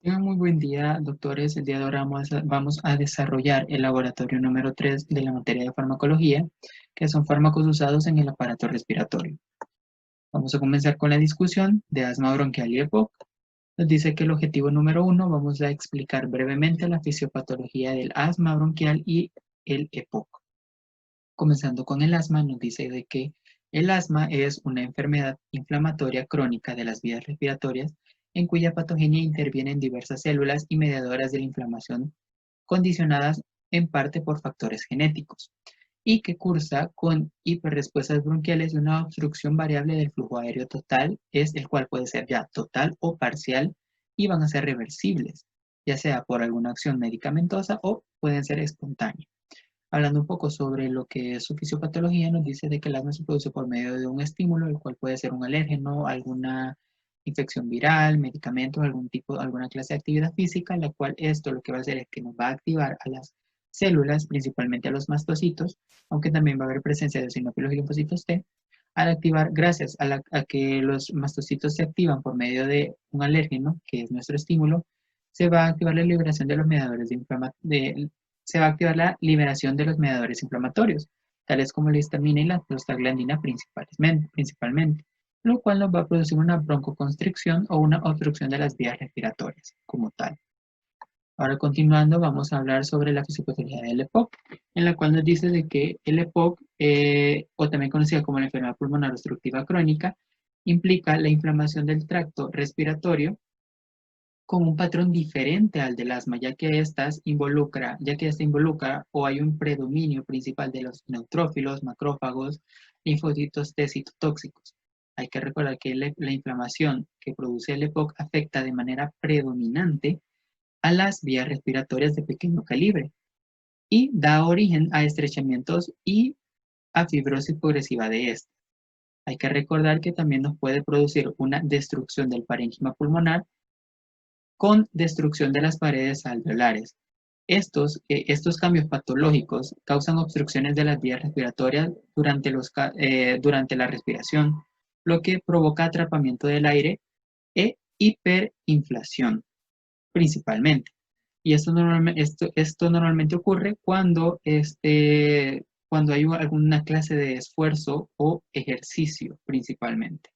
Tengan muy buen día, doctores. El día de ahora vamos a desarrollar el laboratorio número 3 de la materia de farmacología, que son fármacos usados en el aparato respiratorio. Vamos a comenzar con la discusión de asma bronquial y EPOC. Nos dice que el objetivo número 1, vamos a explicar brevemente la fisiopatología del asma bronquial y el EPOC. Comenzando con el asma, nos dice de que el asma es una enfermedad inflamatoria crónica de las vías respiratorias en cuya patogenia intervienen diversas células y mediadoras de la inflamación condicionadas en parte por factores genéticos y que cursa con hiperrespuestas bronquiales y una obstrucción variable del flujo aéreo total, es el cual puede ser ya total o parcial y van a ser reversibles, ya sea por alguna acción medicamentosa o pueden ser espontáneas. Hablando un poco sobre lo que es su fisiopatología, nos dice de que el asma se produce por medio de un estímulo, el cual puede ser un alérgeno, alguna infección viral, medicamentos, alguna clase de actividad física, la cual esto lo que va a hacer es que nos va a activar a las células, principalmente a los mastocitos, aunque también va a haber presencia de eosinófilos y linfocitos T. Al activar, gracias a que los mastocitos se activan por medio de un alérgeno, que es nuestro estímulo, se va a activar la liberación de los mediadores se va a activar la liberación de los mediadores inflamatorios, tales como la histamina y la prostaglandina principalmente, lo cual nos va a producir una broncoconstricción o una obstrucción de las vías respiratorias como tal. Ahora continuando, vamos a hablar sobre la fisiopatología del EPOC, en la cual nos dice de que el EPOC, o también conocida como la enfermedad pulmonar obstructiva crónica, implica la inflamación del tracto respiratorio con un patrón diferente al del asma, ya que esta involucra o hay un predominio principal de los neutrófilos, macrófagos, linfocitos T citotóxicos. Hay que recordar que la inflamación que produce el EPOC afecta de manera predominante a las vías respiratorias de pequeño calibre y da origen a estrechamientos y a fibrosis progresiva de este. Hay que recordar que también nos puede producir una destrucción del parénquima pulmonar con destrucción de las paredes alveolares. Estos cambios patológicos causan obstrucciones de las vías respiratorias durante la respiración, lo que provoca atrapamiento del aire e hiperinflación, principalmente. Y esto normalmente ocurre cuando hay alguna clase de esfuerzo o ejercicio, principalmente.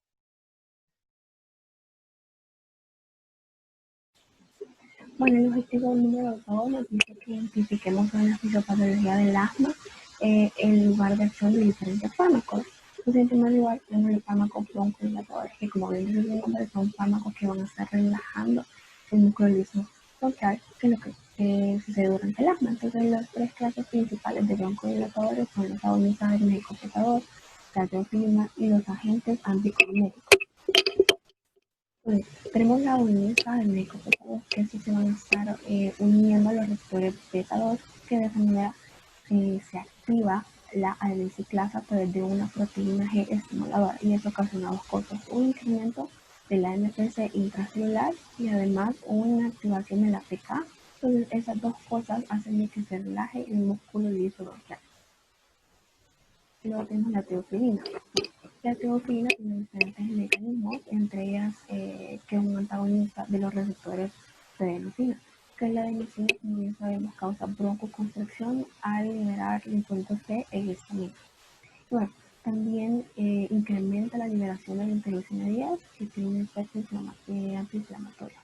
Bueno, el objetivo número 2 nos dice que identifiquemos una fisiopatología del asma en lugar de acción de diferentes fármacos. Entonces, en primer lugar, tenemos los fármacos broncodilatadores, que como bien dice su nombre, son fármacos que van a estar relajando el músculo liso bronquial, que es lo que sucede durante el asma. Entonces, las tres clases principales de broncodilatadores son los agonistas del medicopretador, la teofilina y los agentes anticolinérgicos. Pues, tenemos la agonista del medicopretador, que estos se van a estar uniendo a los receptores beta 2, que de esa manera se activa la adenosiclasa a través de una proteína G estimuladora, y eso ocasiona dos cosas: un incremento de la MPC intracelular y además una activación de la PK. Entonces esas dos cosas hacen de que se relaje el músculo liso bronquial. Luego tenemos la teofilina. La teofilina tiene diferentes mecanismos, entre ellas que es un antagonista de los receptores de adenosina, que la adenosina, como bien sabemos, causa broncoconstricción al liberar linfocitos T e histamina. Bueno, también incrementa la liberación de la interleucina 10, que tiene un efecto antiinflamatorio.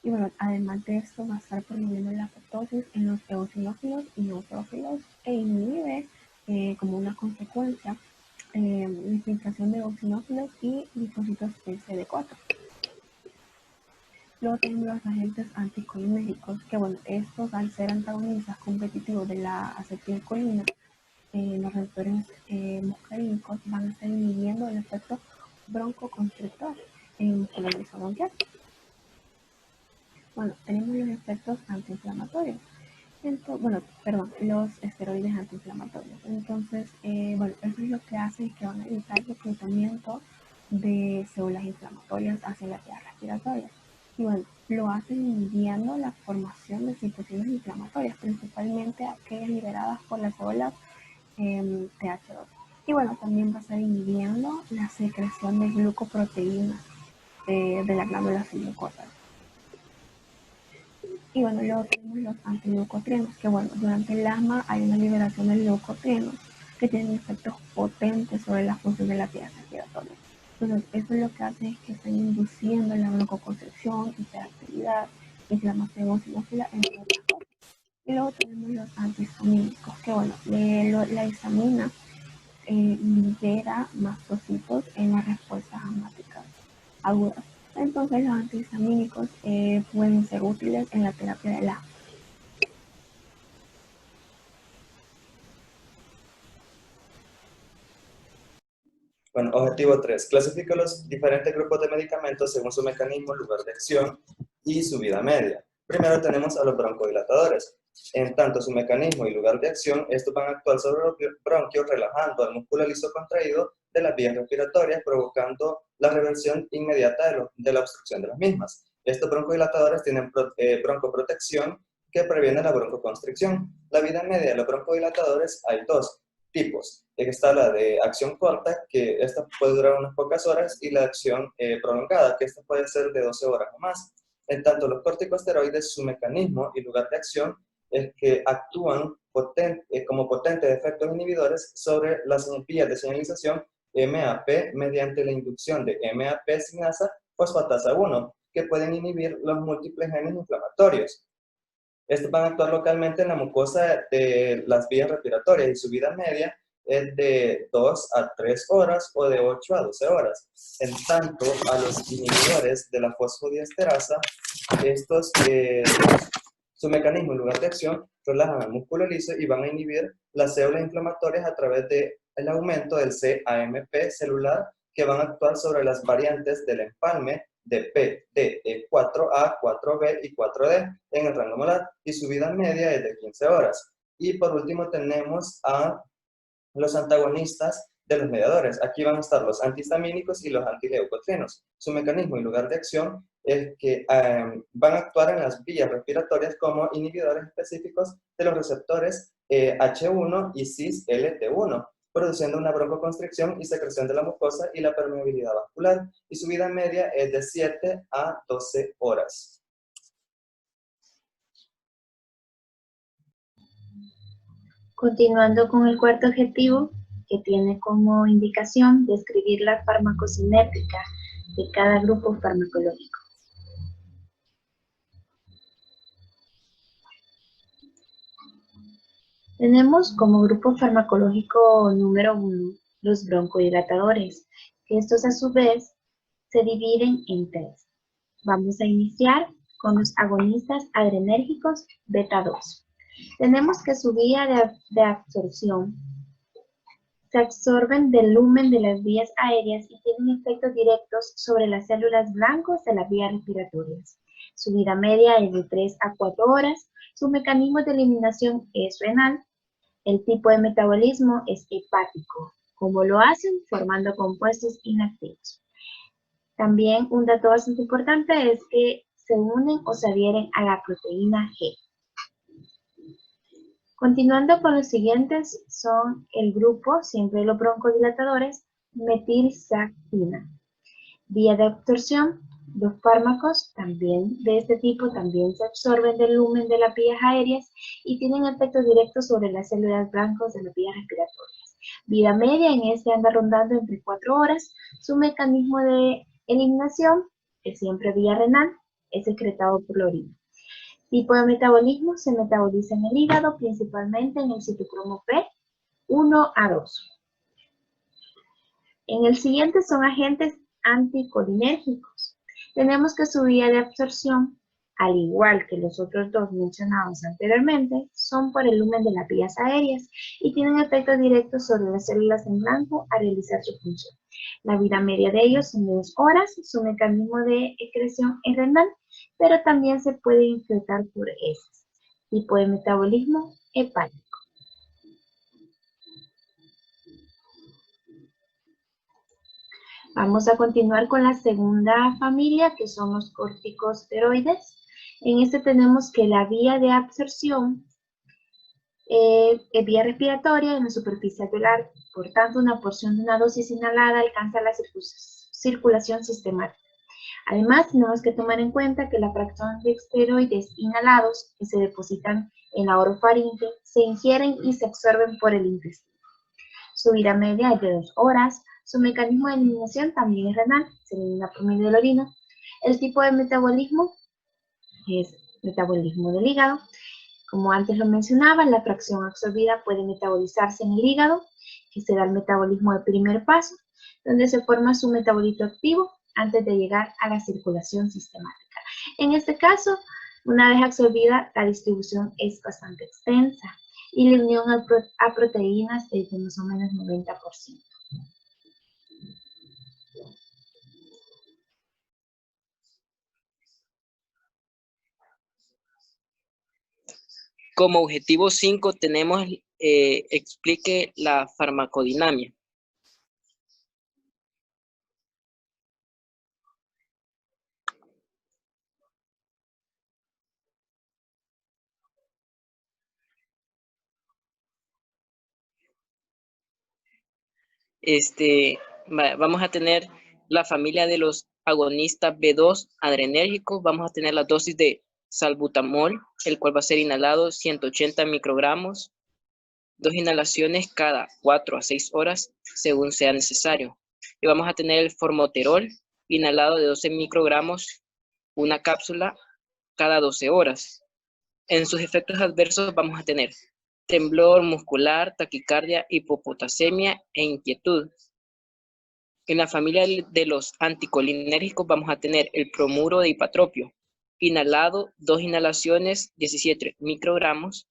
Y bueno, además de esto, va a estar promoviendo la apoptosis en los eosinófilos y neutrófilos e inhibe como una consecuencia la infiltración de eosinófilos y linfocitos CD4. Luego tenemos los agentes anticolinérgicos, que bueno, estos al ser antagonistas competitivos de la acetilcolina, los receptores muscarínicos van a estar inhibiendo el efecto broncoconstrictor en el músculo liso bronquial. Bueno, tenemos los efectos antiinflamatorios. Los esteroides antiinflamatorios. Entonces, bueno, eso es lo que hace que van a evitar el reclutamiento de células inflamatorias hacia las vías respiratorias. Y bueno, lo hacen inhibiendo la formación de citocinas inflamatorias, principalmente aquellas liberadas por las células TH2. Y bueno, también va a estar inhibiendo la secreción de glucoproteínas de la glándula submucosa. Y bueno, luego tenemos los antileucotrienos, que bueno, durante el asma hay una liberación de leucotrienos que tienen efectos potentes sobre la función de la vía respiratoria. Entonces, eso es lo que hace es que estén induciendo la broncoconstricción, hiperactividad, inflamación eosinoфila, entre otras cosas. Y luego tenemos los antihistamínicos, que bueno, la histamina libera mastocitos en las respuestas asmáticas agudas. Entonces los antihistamínicos pueden ser útiles en la terapia del asma. Bueno, objetivo 3. Clasifica los diferentes grupos de medicamentos según su mecanismo, lugar de acción y su vida media. Primero tenemos a los broncodilatadores. En tanto su mecanismo y lugar de acción, estos van a actuar sobre los bronquios relajando al músculo liso contraído de las vías respiratorias, provocando la reversión inmediata de la obstrucción de las mismas. Estos broncodilatadores tienen broncoprotección que previene la broncoconstricción. La vida media de los broncodilatadores hay dos tipos. Está la de acción corta, que esta puede durar unas pocas horas, y la acción prolongada, que esta puede ser de 12 horas o más. En tanto, los corticosteroides, su mecanismo y lugar de acción es que actúan como potentes efectos inhibidores sobre las vías de señalización MAP mediante la inducción de MAP sinasa fosfatasa 1, que pueden inhibir los múltiples genes inflamatorios. Estos van a actuar localmente en la mucosa de las vías respiratorias y su vida media es de 2 a 3 horas o de 8 a 12 horas. En tanto, a los inhibidores de la fosfodiesterasa, estos, su mecanismo en lugar de acción, relajan al músculo liso y van a inhibir las células inflamatorias a través del aumento del CAMP celular, que van a actuar sobre las variantes del empalme de P, D, E4A, 4B y 4D en el rango molar, y su vida media es de 15 horas. Y por último tenemos a los antagonistas de los mediadores. Aquí van a estar los antihistamínicos y los antileucotrienos. Su mecanismo y lugar de acción es que van a actuar en las vías respiratorias como inhibidores específicos de los receptores H1 y cis-LT1, produciendo una broncoconstricción y secreción de la mucosa y la permeabilidad vascular, y su vida media es de 7 a 12 horas. Continuando con el cuarto objetivo, que tiene como indicación describir la farmacocinética de cada grupo farmacológico. Tenemos como grupo farmacológico número 1 los broncodilatadores, que estos a su vez se dividen en 3. Vamos a iniciar con los agonistas adrenérgicos beta 2. Tenemos que su vía de absorción se absorben del lumen de las vías aéreas y tienen efectos directos sobre las células blancas de las vías respiratorias. Su vida media es de 3 a 4 horas. Su mecanismo de eliminación es renal. El tipo de metabolismo es hepático. ¿Cómo lo hacen? Formando compuestos inactivos. También un dato bastante importante es que se unen o se adhieren a la proteína G. Continuando con los siguientes, son el grupo, siempre los broncodilatadores, metilsactina. Vía de absorción, los fármacos también de este tipo también se absorben del lumen de las vías aéreas y tienen efectos directos sobre las células blancas de las vías respiratorias. Vida media en este anda rondando entre 4 horas. Su mecanismo de eliminación, que siempre vía renal, es secretado por la orina. Tipo de metabolismo, se metaboliza en el hígado, principalmente en el citocromo P 1 a 2. En el siguiente son agentes anticolinérgicos. Tenemos que su vía de absorción, al igual que los otros dos mencionados anteriormente, son por el lumen de las vías aéreas y tienen efectos directos sobre las células en blanco a realizar su función. La vida media de ellos son de 2 horas, su mecanismo de excreción es renal, pero también se puede infiltrar por heces. Tipo de metabolismo hepático. Vamos a continuar con la segunda familia, que son los corticosteroides. En este tenemos que la vía de absorción es vía respiratoria en la superficie alveolar. Por tanto, una porción de una dosis inhalada alcanza la circulación sistemática. Además, tenemos que tomar en cuenta que la fracción de esteroides inhalados que se depositan en la orofaringe se ingieren y se absorben por el intestino. Su vida media es de 2 horas. Su mecanismo de eliminación también es renal, se elimina por medio de la orina. El tipo de metabolismo es metabolismo del hígado. Como antes lo mencionaba, la fracción absorbida puede metabolizarse en el hígado, que se da el metabolismo de primer paso, donde se forma su metabolito activo antes de llegar a la circulación sistemática. En este caso, una vez absorbida, la distribución es bastante extensa y la unión a proteínas es de más o menos 90%. Como objetivo 5 tenemos explique la farmacodinamia. Vamos a tener la familia de los agonistas B2 adrenérgicos. Vamos a tener la dosis de salbutamol, el cual va a ser inhalado 180 microgramos, 2 inhalaciones cada 4 a 6 horas, según sea necesario. Y vamos a tener el formoterol, inhalado de 12 microgramos, una cápsula cada 12 horas. En sus efectos adversos vamos a tener temblor muscular, taquicardia, hipopotasemia e inquietud. En la familia de los anticolinérgicos vamos a tener el bromuro de ipatropio, inhalado, 2 inhalaciones, 17 microgramos,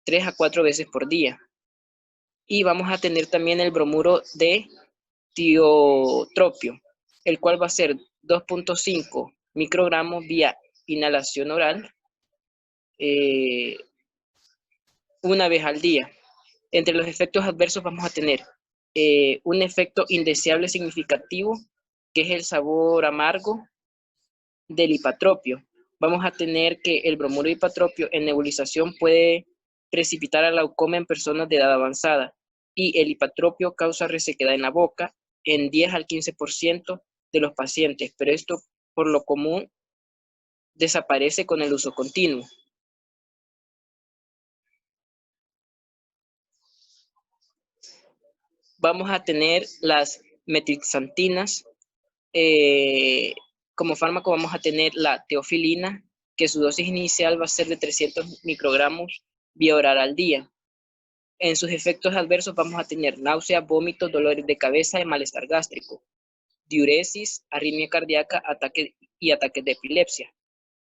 3 a 4 veces por día. Y vamos a tener también el bromuro de tiotropio, el cual va a ser 2.5 microgramos vía inhalación oral, una vez al día. Entre los efectos adversos vamos a tener un efecto indeseable significativo, que es el sabor amargo del ipatropio. Vamos a tener que el bromuro de ipatropio en nebulización puede precipitar a glaucoma en personas de edad avanzada, y el ipatropio causa resequedad en la boca en 10 al 15% de los pacientes, pero esto por lo común desaparece con el uso continuo. Vamos a tener las metilxantinas. Como fármaco vamos a tener la teofilina, que su dosis inicial va a ser de 300 microgramos vía oral al día. En sus efectos adversos vamos a tener náusea, vómitos, dolores de cabeza y malestar gástrico, diuresis, arritmia cardíaca y ataques de epilepsia.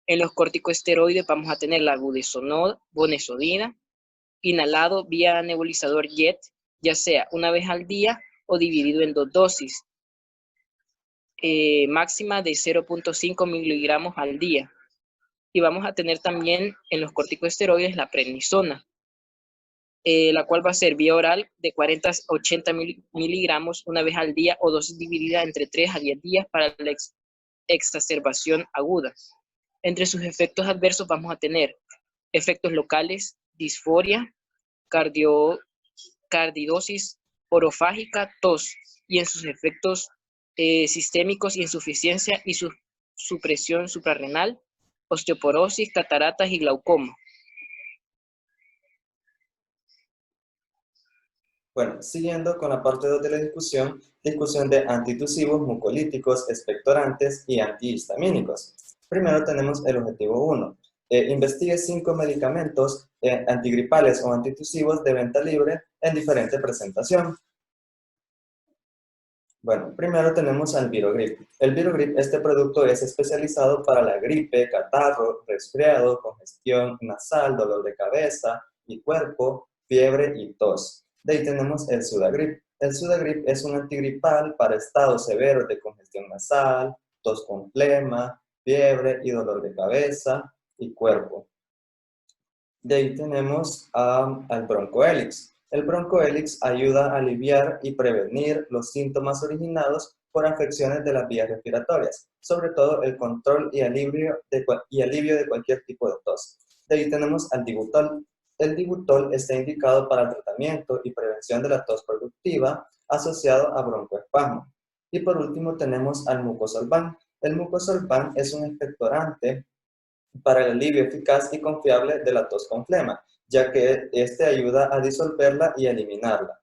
En los corticosteroides vamos a tener la budesonida, inhalado vía nebulizador JET, ya sea una vez al día o dividido en 2 dosis, máxima de 0.5 miligramos al día. Y vamos a tener también en los corticosteroides la prednisona, la cual va a ser vía oral de 40 a 80 miligramos una vez al día o dosis dividida entre 3 a 10 días para la exacerbación aguda. Entre sus efectos adversos vamos a tener efectos locales, disforia, cardidosis orofágica, tos, y en sus efectos sistémicos, insuficiencia y supresión suprarrenal, osteoporosis, cataratas y glaucoma. Bueno, siguiendo con la parte 2 de la discusión de antitusivos, mucolíticos, expectorantes y antihistamínicos. Primero tenemos el objetivo 1. Investigue 5 medicamentos antigripales o antitusivos de venta libre en diferente presentación. Bueno, primero tenemos al Virogrip. El Virogrip, este producto es especializado para la gripe, catarro, resfriado, congestión nasal, dolor de cabeza y cuerpo, fiebre y tos. De ahí tenemos el Sudagrip. El Sudagrip es un antigripal para estados severos de congestión nasal, tos con flema, fiebre y dolor de cabeza y cuerpo. De ahí tenemos al Broncohelix. El Broncohelix ayuda a aliviar y prevenir los síntomas originados por afecciones de las vías respiratorias, sobre todo el control y alivio de cualquier tipo de tos. De ahí tenemos al Dibutol. El Dibutol está indicado para el tratamiento y prevención de la tos productiva asociado a broncoespasmo. Y por último tenemos al Mucosolvan. El mucosolvan es un expectorante para el alivio eficaz y confiable de la tos con flema, ya que este ayuda a disolverla y eliminarla.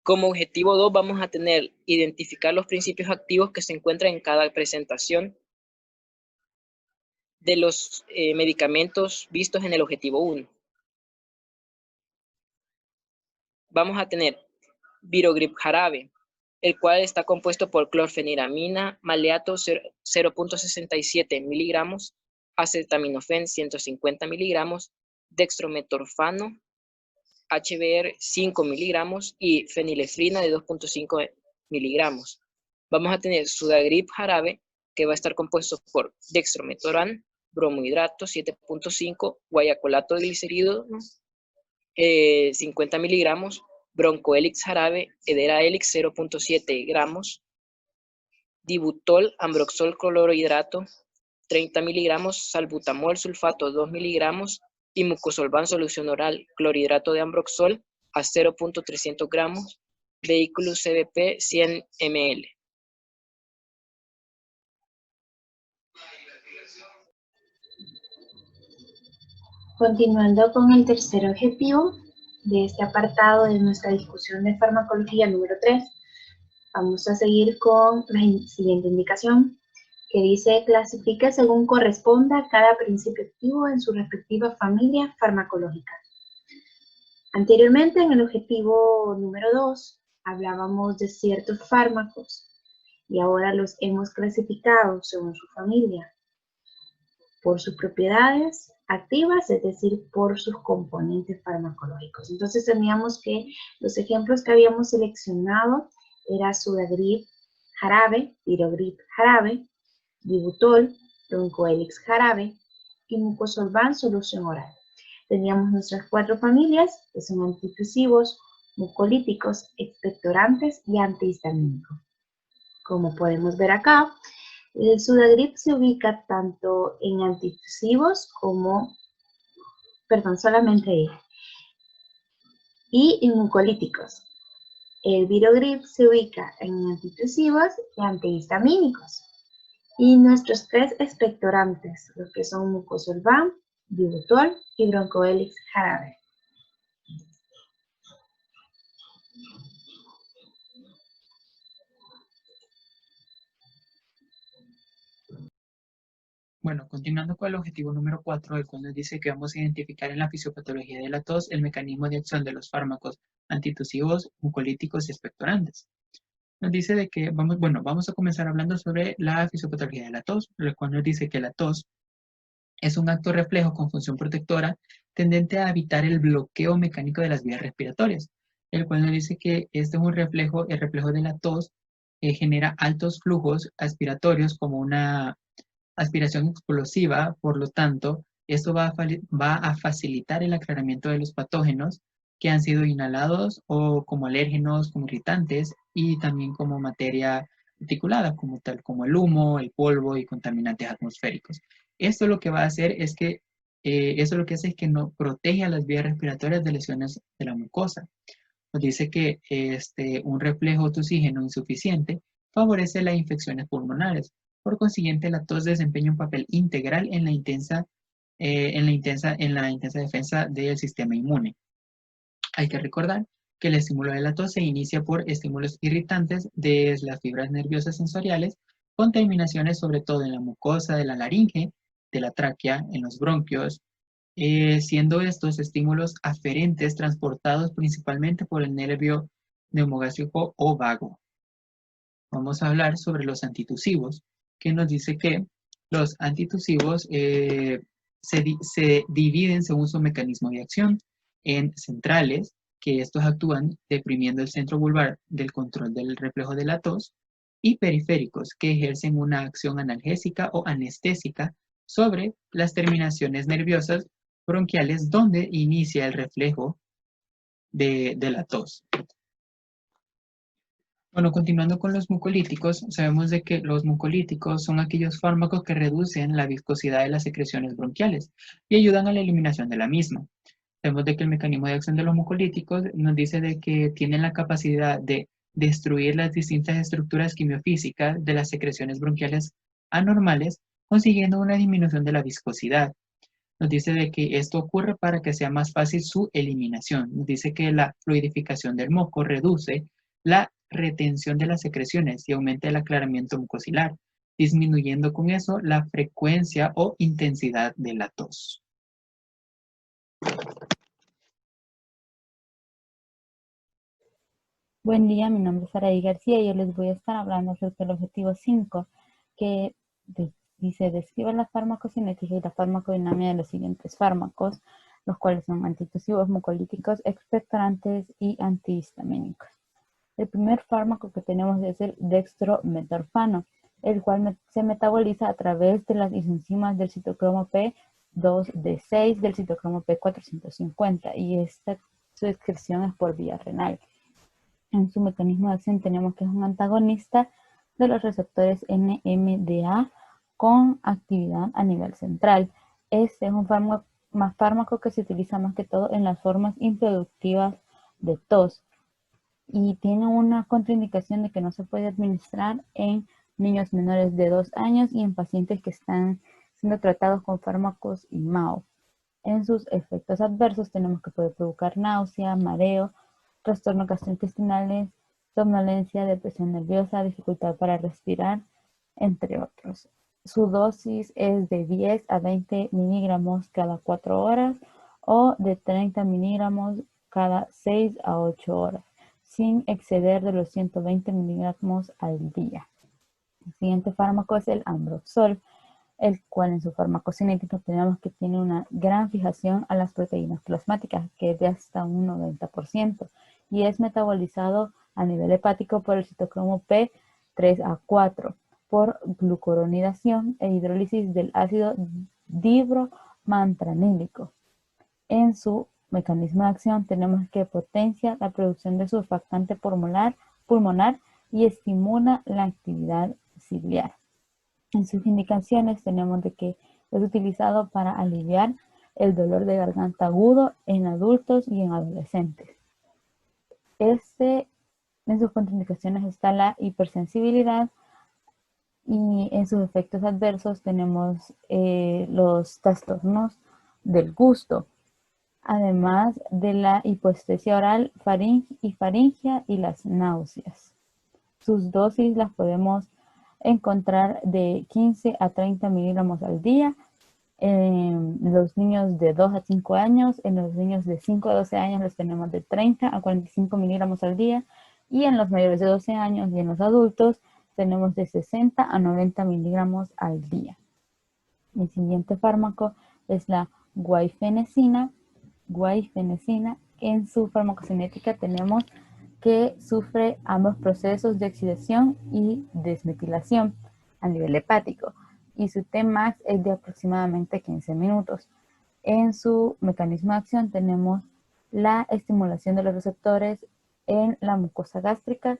Como objetivo 2 vamos a tener identificar los principios activos que se encuentran en cada presentación de los medicamentos vistos en el objetivo 1. Vamos a tener Virogrip jarabe, el cual está compuesto por clorfeniramina, maleato 0.67 miligramos, acetaminofén 150 miligramos, dextrometorfano, HBr 5 miligramos y fenilefrina de 2.5 miligramos. Vamos a tener Sudagrip jarabe, que va a estar compuesto por dextrometorán, bromohidrato 7.5, guayacolato de glicerido 50 miligramos, Broncohelix jarabe, Ederahelix 0.7 gramos, Dibutol, ambroxol clorhidrato 30 miligramos, salbutamol sulfato 2 miligramos y mucosolvan solución oral, clorhidrato de ambroxol a 0.300 gramos, Vehículus CBP 100 ml. Continuando con el tercer objetivo de este apartado de nuestra discusión de farmacología número 3, vamos a seguir con la siguiente indicación, que dice: clasifique según corresponda cada principio activo en su respectiva familia farmacológica. Anteriormente, en el objetivo número 2, hablábamos de ciertos fármacos y ahora los hemos clasificado según su familia, por sus propiedades activas, es decir, por sus componentes farmacológicos. Entonces teníamos que los ejemplos que habíamos seleccionado era Sudagrip jarabe, Virogrip jarabe, Dibutol, Broncohelix jarabe y mucosolvan solución oral. Teníamos nuestras 4 familias, que son antitusivos, mucolíticos, expectorantes y antihistamínicos. Como podemos ver acá, el Sudagrip se ubica tanto en antitusivos como, solamente y en mucolíticos. El Virogrip se ubica en antitusivos y antihistamínicos. Y nuestros 3 expectorantes, los que son mucosolvan, Dibutol y Broncohelix jarabe. Bueno, continuando con el objetivo número 4, el cual nos dice que vamos a identificar en la fisiopatología de la tos el mecanismo de acción de los fármacos antitusivos, mucolíticos y expectorantes. Nos dice de que vamos a comenzar hablando sobre la fisiopatología de la tos, el cual nos dice que la tos es un acto reflejo con función protectora tendente a evitar el bloqueo mecánico de las vías respiratorias, el cual nos dice que este es un reflejo, el reflejo de la tos genera altos flujos aspiratorios como una aspiración explosiva, por lo tanto, esto va a facilitar el aclaramiento de los patógenos que han sido inhalados o como alérgenos, como irritantes y también como materia articulada, como el humo, el polvo y contaminantes atmosféricos. Esto lo que va a hacer es que no protege a las vías respiratorias de lesiones de la mucosa. Nos dice que un reflejo toxígeno insuficiente favorece las infecciones pulmonares. Por consiguiente, la tos desempeña un papel integral en la intensa defensa del sistema inmune. Hay que recordar que el estímulo de la tos se inicia por estímulos irritantes de las fibras nerviosas sensoriales, con terminaciones sobre todo en la mucosa de la laringe, de la tráquea, en los bronquios, siendo estos estímulos aferentes transportados principalmente por el nervio neumogástrico o vago. Vamos a hablar sobre los antitusivos, que nos dice que los antitusivos se dividen según su mecanismo de acción en centrales, que estos actúan deprimiendo el centro vulvar del control del reflejo de la tos, y periféricos, que ejercen una acción analgésica o anestésica sobre las terminaciones nerviosas bronquiales donde inicia el reflejo de la tos. Bueno, continuando con los mucolíticos, sabemos de que los mucolíticos son aquellos fármacos que reducen la viscosidad de las secreciones bronquiales y ayudan a la eliminación de la misma. Vemos de que el mecanismo de acción de los mucolíticos nos dice de que tienen la capacidad de destruir las distintas estructuras quimiofísicas de las secreciones bronquiales anormales, consiguiendo una disminución de la viscosidad. Nos dice de que esto ocurre para que sea más fácil su eliminación. Nos dice que la fluidificación del moco reduce la retención de las secreciones y aumenta el aclaramiento mucosilar, disminuyendo con eso la frecuencia o intensidad de la tos. Buen día, mi nombre es Saraí García y yo les voy a estar hablando acerca del objetivo 5, que dice describe la farmacocinética y la farmacodinámica de los siguientes fármacos, los cuales son antitusivos, mucolíticos, expectorantes y antihistamínicos. El primer fármaco que tenemos es el dextrometorfano, el cual se metaboliza a través de las isoenzimas del citocromo P2D6 del citocromo P450 y su excreción es por vía renal. En su mecanismo de acción tenemos que es un antagonista de los receptores NMDA con actividad a nivel central. Este es un fármaco que se utiliza más que todo en las formas improductivas de tos y tiene una contraindicación de que no se puede administrar en niños menores de 2 años y en pacientes que están siendo tratados con fármacos IMAO. En sus efectos adversos tenemos que puede provocar náusea, mareo, trastornos gastrointestinales, somnolencia, depresión nerviosa, dificultad para respirar, entre otros. Su dosis es de 10 a 20 miligramos cada 4 horas o de 30 miligramos cada 6 a 8 horas, sin exceder de los 120 miligramos al día. El siguiente fármaco es el Ambroxol, el cual en su farmacocinética tenemos que tiene una gran fijación a las proteínas plasmáticas, que es de hasta un 90%, y es metabolizado a nivel hepático por el citocromo P3A4, por glucuronidación e hidrólisis del ácido dibromantranílico. En su mecanismo de acción tenemos que potencia la producción de surfactante pulmonar y estimula la actividad ciliar. En sus indicaciones tenemos de que es utilizado para aliviar el dolor de garganta agudo en adultos y en adolescentes. En sus contraindicaciones está la hipersensibilidad y en sus efectos adversos tenemos los trastornos del gusto, además de la hipoestesia oral, faringia y las náuseas. Sus dosis las podemos encontrar de 15 a 30 miligramos al día en los niños de 2 a 5 años, en los niños de 5 a 12 años los tenemos de 30 a 45 miligramos al día y en los mayores de 12 años y en los adultos tenemos de 60 a 90 miligramos al día. El siguiente fármaco es la guaifenesina. En su farmacocinética tenemos que sufre ambos procesos de oxidación y desmetilación a nivel hepático y su Tmax es de aproximadamente 15 minutos. En su mecanismo de acción tenemos la estimulación de los receptores en la mucosa gástrica,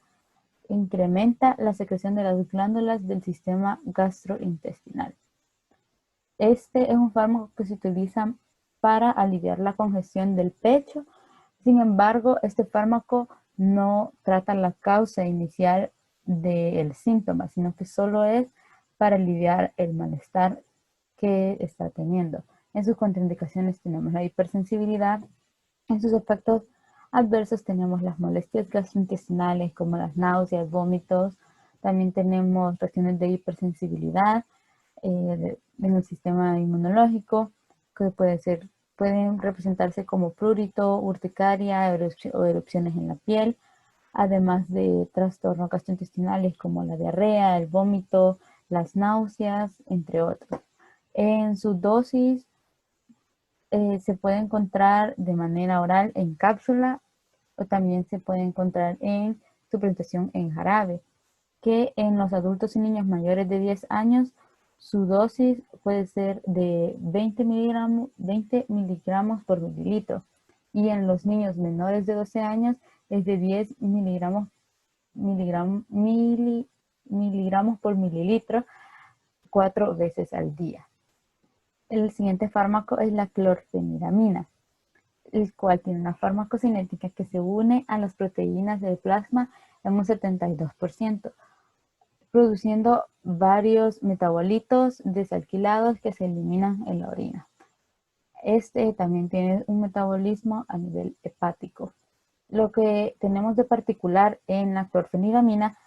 incrementa la secreción de las glándulas del sistema gastrointestinal. Este es un fármaco que se utiliza para aliviar la congestión del pecho. Sin embargo, este fármaco no trata la causa inicial del síntoma, sino que solo es para aliviar el malestar que está teniendo. En sus contraindicaciones tenemos la hipersensibilidad. En sus efectos adversos tenemos las molestias gastrointestinales como las náuseas, vómitos. También tenemos reacciones de hipersensibilidad en el sistema inmunológico, que pueden representarse como prurito, urticaria o erupciones en la piel, además de trastornos gastrointestinales como la diarrea, el vómito, las náuseas, entre otros. En su dosis se puede encontrar de manera oral en cápsula o también se puede encontrar en su presentación en jarabe, que en los adultos y niños mayores de 10 años su dosis puede ser de 20 miligramos por mililitro y en los niños menores de 12 años es de 10 miligramos por mililitro 4 veces al día. El siguiente fármaco es la clorfeniramina. el cual tiene una farmacocinética que se une a las proteínas del plasma en un 72%, produciendo varios metabolitos desalquilados que se eliminan en la orina. Este también tiene un metabolismo a nivel hepático. Lo que tenemos de particular en la clorfeniramina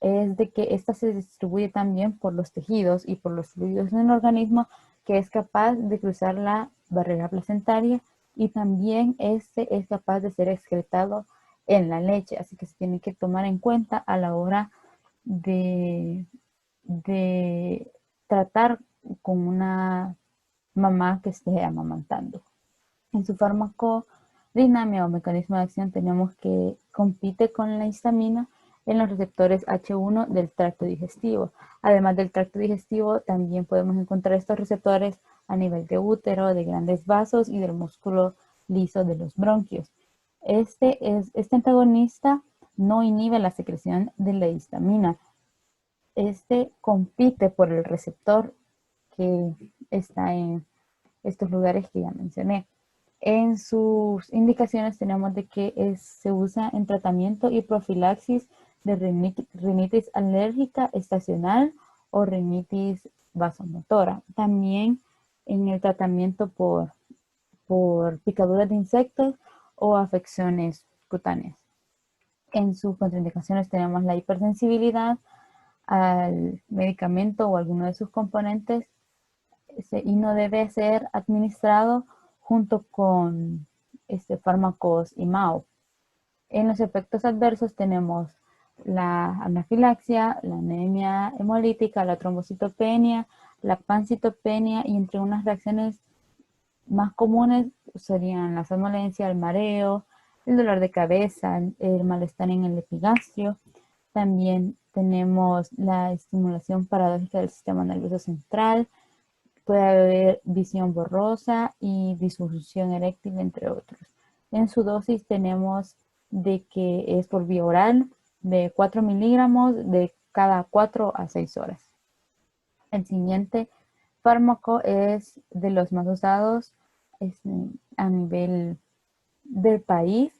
es de que esta se distribuye también por los tejidos y por los fluidos en el organismo, que es capaz de cruzar la barrera placentaria, y también este es capaz de ser excretado en la leche, así que se tiene que tomar en cuenta a la hora de tratar con una mamá que esté amamantando. En su farmacodinamia o mecanismo de acción tenemos que compite con la histamina en los receptores H1 del tracto digestivo. Además del tracto digestivo, también podemos encontrar estos receptores a nivel de útero, de grandes vasos y del músculo liso de los bronquios. Este antagonista no inhibe la secreción de la histamina. Este compite por el receptor que está en estos lugares que ya mencioné. En sus indicaciones tenemos de que se usa en tratamiento y profilaxis de rinitis alérgica estacional o rinitis vasomotora. También en el tratamiento por picaduras de insectos o afecciones cutáneas. En sus contraindicaciones tenemos la hipersensibilidad al medicamento o alguno de sus componentes, y no debe ser administrado junto con fármacos IMAO. En los efectos adversos tenemos la anafilaxia, la anemia hemolítica, la trombocitopenia, la pancitopenia, y entre unas reacciones más comunes serían la somnolencia, el mareo, el dolor de cabeza, el malestar en el epigastrio. También tenemos la estimulación paradójica del sistema nervioso central. Puede haber visión borrosa y disfunción eréctil, entre otros. En su dosis tenemos de que es por vía oral de 4 miligramos de cada 4 a 6 horas. El siguiente fármaco es de los más usados a nivel del país,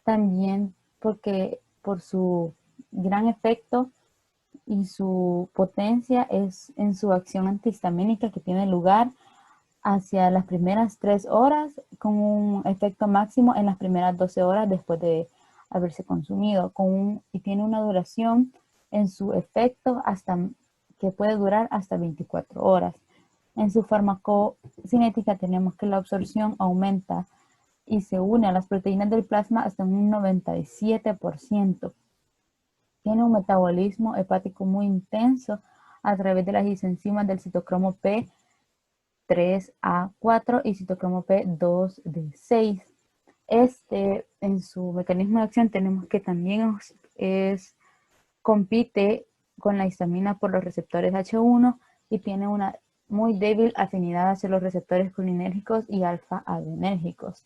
también porque por su gran efecto y su potencia es en su acción antihistamínica, que tiene lugar hacia las primeras 3 horas, con un efecto máximo en las primeras 12 horas después de haberse consumido, y tiene una duración en su efecto que puede durar hasta 24 horas. En su farmacocinética tenemos que la absorción aumenta y se une a las proteínas del plasma hasta un 97%. Tiene un metabolismo hepático muy intenso a través de las isenzimas del citocromo P3A4 y citocromo P2D6. En su mecanismo de acción tenemos que también compite con la histamina por los receptores H1 y tiene una muy débil afinidad hacia los receptores colinérgicos y alfa-adrenérgicos.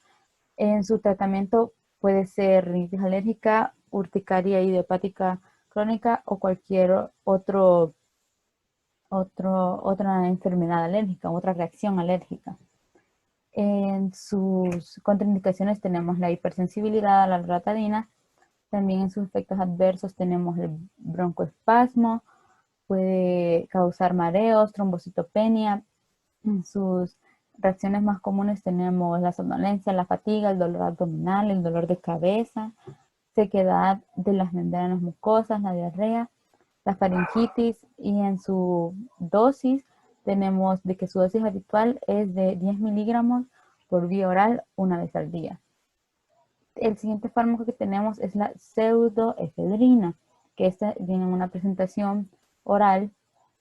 En su tratamiento puede ser rinitis alérgica, urticaria idiopática crónica o cualquier otra enfermedad alérgica, otra reacción alérgica. En sus contraindicaciones tenemos la hipersensibilidad a la loratadina. También en sus efectos adversos tenemos el broncoespasmo, puede causar mareos, trombocitopenia. En sus reacciones más comunes tenemos la somnolencia, la fatiga, el dolor abdominal, el dolor de cabeza, sequedad de las membranas mucosas, la diarrea, la faringitis, y en su dosis tenemos de que su dosis habitual es de 10 miligramos por vía oral una vez al día. El siguiente fármaco que tenemos es la pseudoefedrina, que esta viene en una presentación oral,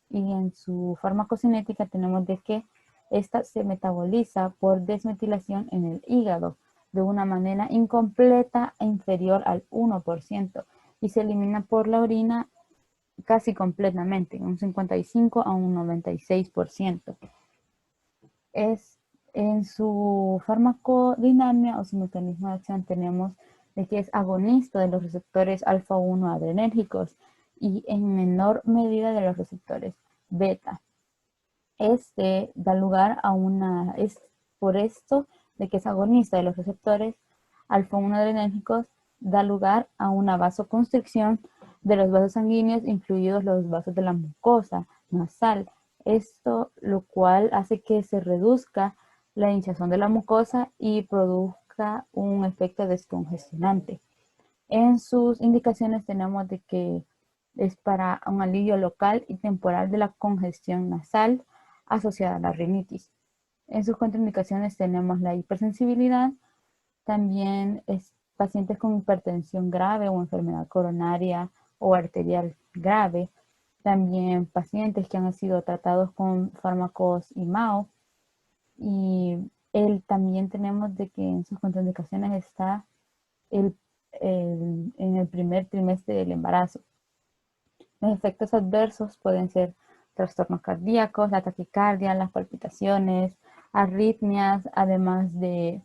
y en su farmacocinética tenemos de que esta se metaboliza por desmetilación en el hígado de una manera incompleta e inferior al 1%, y se elimina por la orina casi completamente, un 55 a un 96%. En su farmacodinamia o su mecanismo de acción tenemos de que es agonista de los receptores alfa-1 adrenérgicos y en menor medida de los receptores beta. Da lugar a por esto de que es agonista de los receptores alfa-1 adrenérgicos, da lugar a una vasoconstricción de los vasos sanguíneos, incluidos los vasos de la mucosa nasal. Esto lo cual hace que se reduzca la hinchazón de la mucosa y produzca un efecto descongestionante. En sus indicaciones tenemos de que es para un alivio local y temporal de la congestión nasal asociada a la rinitis. En sus contraindicaciones tenemos la hipersensibilidad, también pacientes con hipertensión grave o enfermedad coronaria o arterial grave, también pacientes que han sido tratados con fármacos IMAO, y también tenemos de que en sus contraindicaciones está en el primer trimestre del embarazo. Los efectos adversos pueden ser trastornos cardíacos, la taquicardia, las palpitaciones, arritmias, además de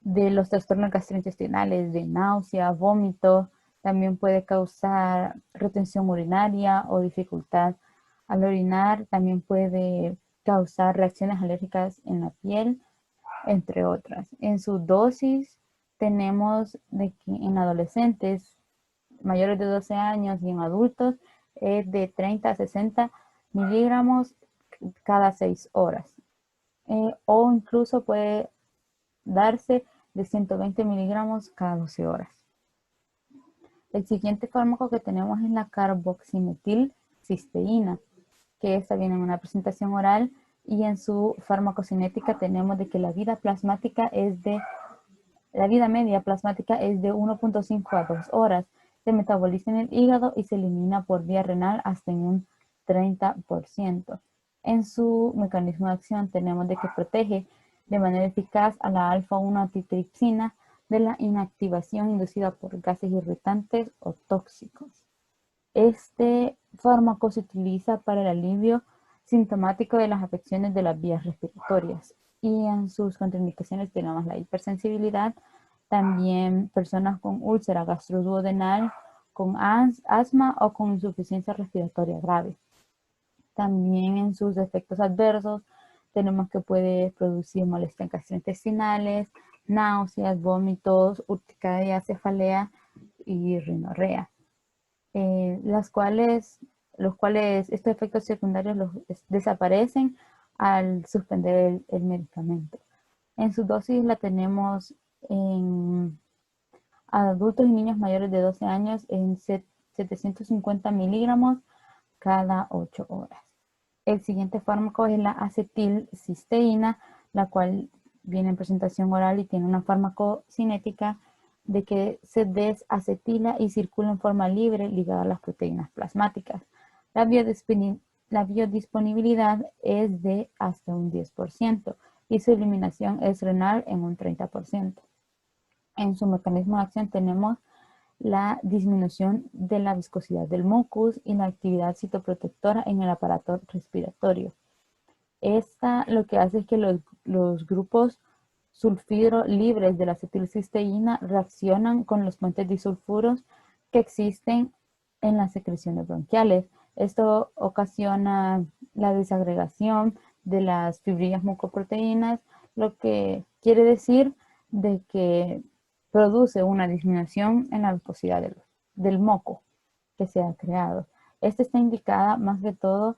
los trastornos gastrointestinales, de náusea, vómito. También puede causar retención urinaria o dificultad al orinar. También puede causar reacciones alérgicas en la piel, entre otras. En su dosis tenemos de que en adolescentes mayores de 12 años y en adultos es de 30 a 60 miligramos cada 6 horas. O incluso puede darse de 120 miligramos cada 12 horas. El siguiente fármaco que tenemos es la carboximetilcisteína, que esta viene en una presentación oral, y en su farmacocinética tenemos de que la vida media plasmática es de 1.5 a 2 horas. Se metaboliza en el hígado y se elimina por vía renal hasta en un 30%. En su mecanismo de acción tenemos de que protege de manera eficaz a la alfa-1 antitripsina de la inactivación inducida por gases irritantes o tóxicos. Este fármaco se utiliza para el alivio sintomático de las afecciones de las vías respiratorias, y en sus contraindicaciones tenemos la hipersensibilidad, también personas con úlcera gastroduodenal, con asma o con insuficiencia respiratoria grave. También en sus efectos adversos tenemos que puede producir molestias gastrointestinales, náuseas, vómitos, urticaria, cefalea y rinorrea, los cuales estos efectos secundarios desaparecen al suspender el medicamento. En su dosis la tenemos en adultos y niños mayores de 12 años en 750 miligramos cada 8 horas. El siguiente fármaco es la acetilcisteína, la cual viene en presentación oral y tiene una farmacocinética de que se desacetila y circula en forma libre ligada a las proteínas plasmáticas. La biodisponibilidad es de hasta un 10% y su eliminación es renal en un 30%. En su mecanismo de acción tenemos la disminución de la viscosidad del mucus y la actividad citoprotectora en el aparato respiratorio. Esta lo que hace es que los grupos sulfidro libres de la acetilcisteína reaccionan con los puentes disulfuros que existen en las secreciones bronquiales. Esto ocasiona la desagregación de las fibrillas mucoproteínas, lo que quiere decir de que produce una disminución en la viscosidad del moco que se ha creado. Esta está indicada más que todo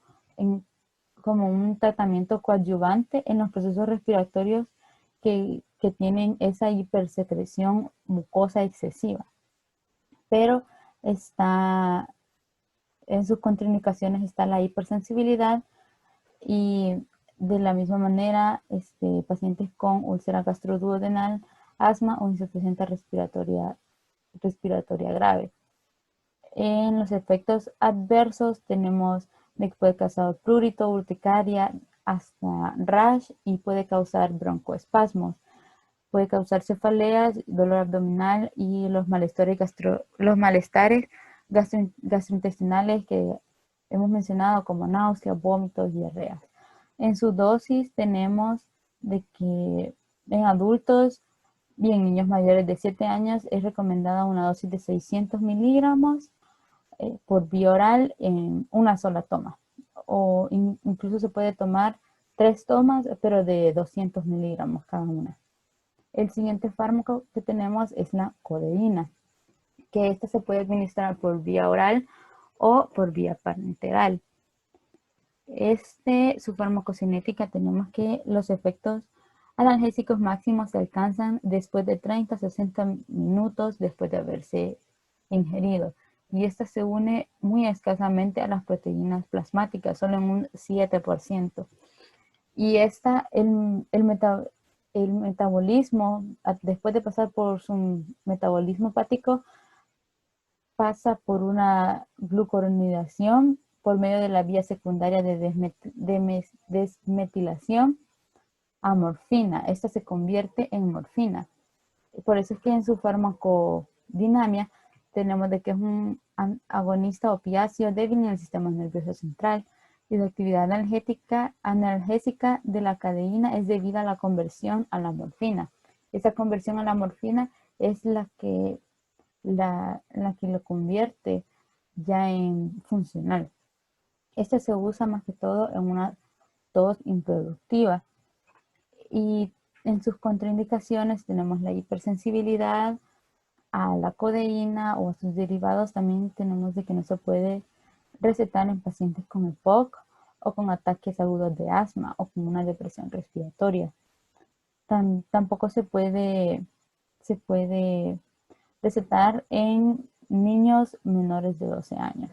como un tratamiento coadyuvante en los procesos respiratorios que tienen esa hipersecreción mucosa excesiva. Pero en sus contraindicaciones está la hipersensibilidad, y de la misma manera pacientes con úlcera gastroduodenal, asma o insuficiencia respiratoria grave. En los efectos adversos tenemos de que puede causar prurito, urticaria, hasta rash, y puede causar broncoespasmos. Puede causar cefaleas, dolor abdominal y los malestares gastrointestinales que hemos mencionado, como náuseas, vómitos, diarreas. En su dosis tenemos de que en adultos y en niños mayores de 7 años es recomendada una dosis de 600 miligramos por vía oral en una sola toma. O incluso se puede tomar 3 tomas, pero de 200 miligramos cada una. El siguiente fármaco que tenemos es la codeína, que esta se puede administrar por vía oral o por vía parenteral. Su farmacocinética tenemos que los efectos analgésicos máximos se alcanzan después de 30 a 60 minutos después de haberse ingerido. Y esta se une muy escasamente a las proteínas plasmáticas, solo en un 7%. Y el metabolismo, después de pasar por su metabolismo hepático, pasa por una glucuronidación por medio de la vía secundaria de desmetilación a morfina. Esta se convierte en morfina. Por eso es que en su farmacodinamia tenemos de que es un agonista opiáceo débil en el sistema nervioso central y la actividad analgésica de la codeína es debida a la conversión a la morfina. Esa conversión a la morfina es la que lo convierte ya en funcional. Este se usa más que todo en una tos improductiva. Y en sus contraindicaciones tenemos la hipersensibilidad a la codeína o a sus derivados. También tenemos de que no se puede recetar en pacientes con EPOC o con ataques agudos de asma o con una depresión respiratoria. Tampoco se puede recetar en niños menores de 12 años.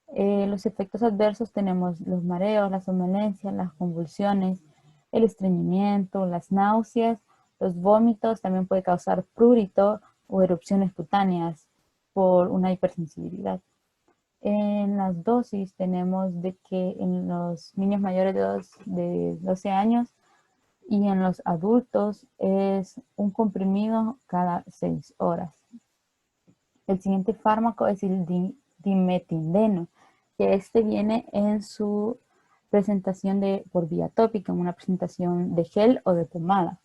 Los efectos adversos tenemos los mareos, la somnolencia, las convulsiones, el estreñimiento, las náuseas, los vómitos. También puede causar prurito o erupciones cutáneas por una hipersensibilidad. En las dosis tenemos de que en los niños mayores de 12 años y en los adultos es un comprimido cada 6 horas. El siguiente fármaco es el dimetindeno, que este viene en su presentación por vía tópica, en una presentación de gel o de pomada.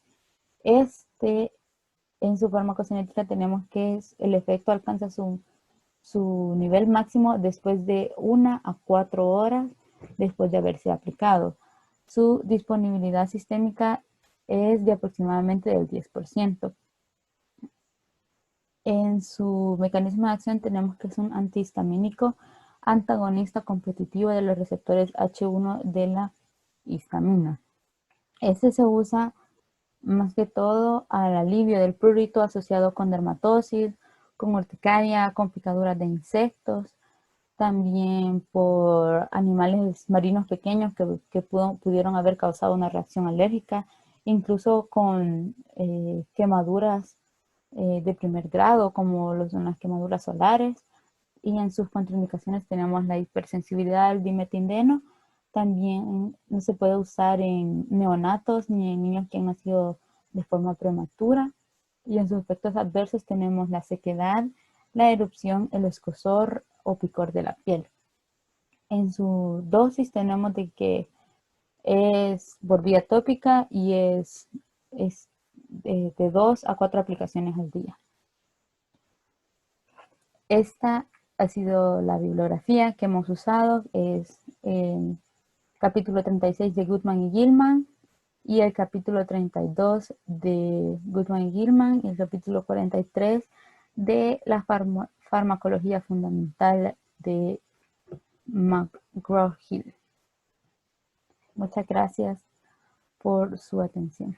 En su farmacocinética tenemos que el efecto alcanza su nivel máximo después de 1 a 4 horas después de haberse aplicado. Su disponibilidad sistémica es de aproximadamente del 10%. En su mecanismo de acción tenemos que es un antihistamínico antagonista competitivo de los receptores H1 de la histamina. Este se usa más que todo al alivio del prurito asociado con dermatosis, con urticaria, con picaduras de insectos, también por animales marinos pequeños que pudieron haber causado una reacción alérgica, incluso con quemaduras de primer grado, como son las quemaduras solares. Y en sus contraindicaciones tenemos la hipersensibilidad al dimetindeno. También no se puede usar en neonatos ni en niños que han nacido de forma prematura. Y en sus efectos adversos tenemos la sequedad, la erupción, el escozor o picor de la piel. En su dosis tenemos de que es por vía tópica y es de 2 a 4 aplicaciones al día. Esta ha sido la bibliografía que hemos usado. Es el capítulo 36 de Goodman y Gilman y el capítulo 32 de Goodman y Gilman y el capítulo 43 de la farmacología fundamental de McGraw-Hill. Muchas gracias por su atención.